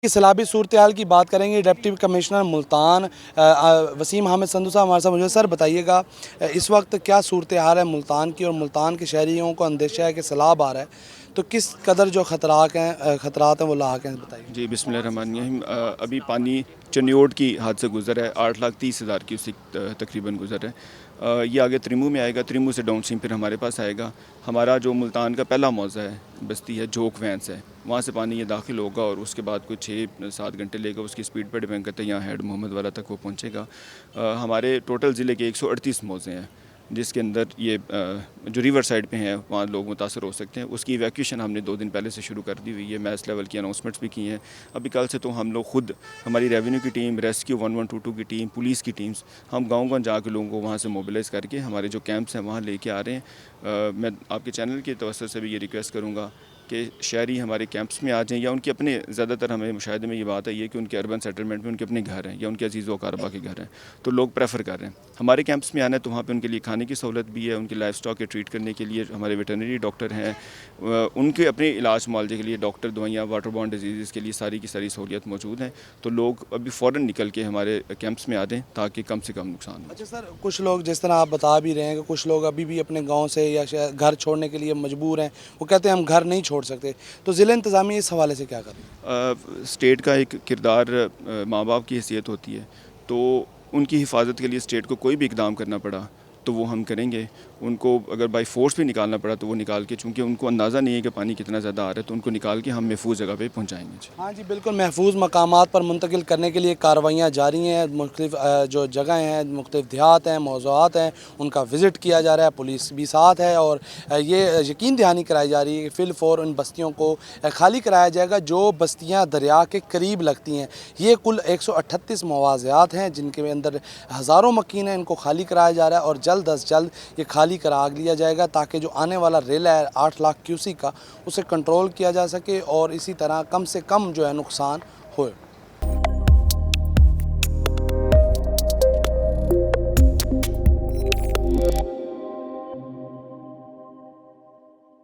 सैलाबी सूरत हाल की बात करेंगे। डिप्टी कमिश्नर मुल्तान वसीम अहमद संधू साहब हमारे साथ मौजूद। सर बताइएगा इस वक्त क्या सूरत हाल है मुल्तान की, और मुल्तान के शहरियों को अंदेशा है कि सैलाब आ रहा है, तो किस कदर जो खतरात हैं वो लाक हैं, बताइए। जी बिस्मिल्लाहिर्रहमानिर्रहीम। अभी पानी चनियोट की हद से गुज़र है, 8,30,000 की उससे तकरीबन गुज़र है। ये आगे त्रिमू में आएगा, त्रिमू से डाउन स्ट्रीम फिर हमारे पास आएगा। हमारा जो मुल्तान का पहला मौज़ा है, बस्ती है, जोक वैंस है, वहाँ से पानी ये दाखिल होगा और उसके बाद कुछ 6-7 घंटे लेगा। उसकी स्पीड पर डिपेंड करता है, यहाँ हेड मोहम्मद वाला तक वो पहुँचेगा। हमारे टोटल ज़िले के 138 मौज़े हैं, जिसके अंदर ये जो रिवर साइड पे हैं वहाँ लोग मुतासर हो सकते हैं। उसकी इवैक्यूएशन हमने 2 दिन पहले से शुरू कर दी हुई है। मैच लेवल की अनाउंसमेंट्स भी की हैं। अभी कल से तो हम लोग खुद, हमारी रेवेन्यू की टीम, रेस्क्यू 1122 की टीम, पुलिस की टीम्स, हम गाँव जाके लोगों को वहाँ से मोबिलाइज़ करके हमारे जो कैंप्स हैं वहाँ लेके आ रहे हैं। मैं आपके चैनल की तवज्जो से भी ये रिक्वेस्ट करूँगा कि शहरी हमारे कैंप्स में आ जाएँ, या उनके अपने, ज़्यादातर हमें मुशाहिदे में ये बात आई है कि उनके अर्बन सेटलमेंट में उनके अपने घर हैं या उनके अजीज़ व अक़ारबा के घर हैं, तो लोग प्रेफर कर रहे हैं हमारे कैंप्स में आना है। तो वहाँ पे उनके लिए खाने की सहूलत भी है, उनकी लाइफ स्टॉक के ट्रीट करने के लिए हमारे वेटरनरी डॉक्टर हैं, उनके अपने इलाज मुआवजे के लिए डॉक्टर, दवाइयाँ, वाटर बॉर्न डिजीज़ के लिए सारी की सारी सहूलियत मौजूद हैं। तो लोग अभी फ़ौरन निकल के हमारे कैंप्स में आ दें ताकि कम से कम नुकसान हो। अच्छा सर, कुछ लोग जिस तरह आप बता भी रहे हैं कि कुछ लोग अभी भी अपने गांव से या घर छोड़ने के लिए मजबूर हैं, वो कहते हैं हम घर नहीं छोड़ सकते, तो ज़िला इंतज़ामिया इस हवाले से क्या कर रही है? स्टेट का एक किरदार माँ बाप की हैसियत होती है, तो उनकी हिफाजत के लिए स्टेट को कोई भी इकदाम करना पड़ा तो वो हम करेंगे। उनको अगर बाई फोर्स भी निकालना पड़ा तो वो निकाल के, चूँकि उनको अंदाज़ा नहीं है कि पानी कितना ज़्यादा आ रहा है, तो उनको निकाल के हम महफूज जगह पे पहुँचाएँगे। जी हाँ जी बिल्कुल, महफूज मकामात पर मुंतकिल करने के लिए कार्रवाइयाँ जारी हैं। मुख्तलिफ जो जगह हैं, मुख्तलिफ देहात हैं, मौज़ूआत हैं, उनका विज़िट किया जा रहा है, पुलिस भी साथ है, और ये यकीन दहानी कराई जा रही है कि फ़िलफ़ौर उन बस्तियों को खाली कराया जाएगा जो बस्तियाँ दरिया के करीब लगती हैं। ये कुल 138 मवाज़ियात हैं जिनके अंदर हज़ारों मकीन हैं, इनको खाली कराया जा रहा है और जल्द अज़ जल्द ये खाली करा लिया जाएगा ताकि जो आने वाला रेला है 8 लाख क्यूसी का, उसे कंट्रोल किया जा सके और इसी तरह कम से कम जो है नुकसान होए।